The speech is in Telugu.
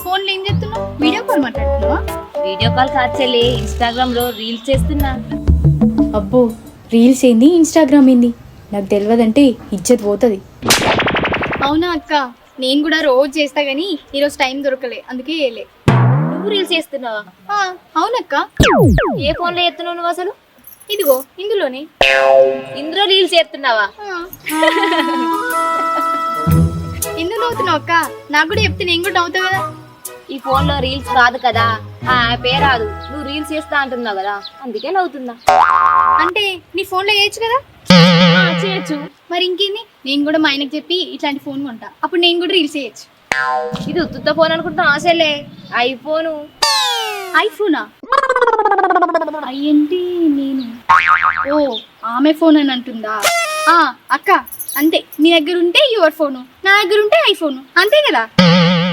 ఫోన్లో ఏం చేస్తున్నావు? వీడియో కాల్ మాట్లాడుతున్నావా? వీడియో కాల్ కాదు చెల్లి, ఇన్స్టాగ్రామ్ లో రీల్స్ చేస్తున్నా. అబ్బో, రీల్స్ ఏంది, ఇన్స్టాగ్రామ్ ఏంది, నాకు తెలియదంటే ఇజ్జత్ పోతుంది. అవునా అక్క, నేను కూడా రోజు చేస్తా గానీ ఈరోజు టైం దొరకలే, అందుకే చేయలే. నువ్వు రీల్స్ చేస్తున్నావా? అవునక్క. ఏ ఫోన్ లో చేస్తున్నావు నువ్వు అసలు? ఇదిగో ఇందులోనే. ఇందులో రీల్స్ చేస్తున్నావా? ఎందుకు నవ్వుతున్నావు అక్క? నాకు కూడా చెప్తే నేను కూడా నవ్వుతా కదా. ఈ ఫోన్ లో రీల్స్ రాదు కదా, ఆ యాపే రాదు. నువ్వు రీల్స్ చేస్తా అంటున్నావు కదా, అందుకే నవ్వుతున్నా. అంటే నీ ఫోన్లో చేయొచ్చు కదా. చేయొచ్చు. మరి ఇంకేంది, నేను కూడా మా ఆయనకు చెప్పి ఇట్లాంటి ఫోన్ కొంటా, అప్పుడు నేను కూడా రీల్స్ చేయొచ్చు. ఇది ఉత్తుత్త ఫోన్ అనుకుంటున్నా అసలే ఐఫోను. ఐఫోనా? అయ్యేంటి, నేను ఓ ఆమె ఫోన్ అని అంటుందా? అక్క అంతే, నీ దగ్గర ఉంటే యువర్ ఫోను, నా దగ్గర ఉంటే ఐఫోను, అంతే కదా.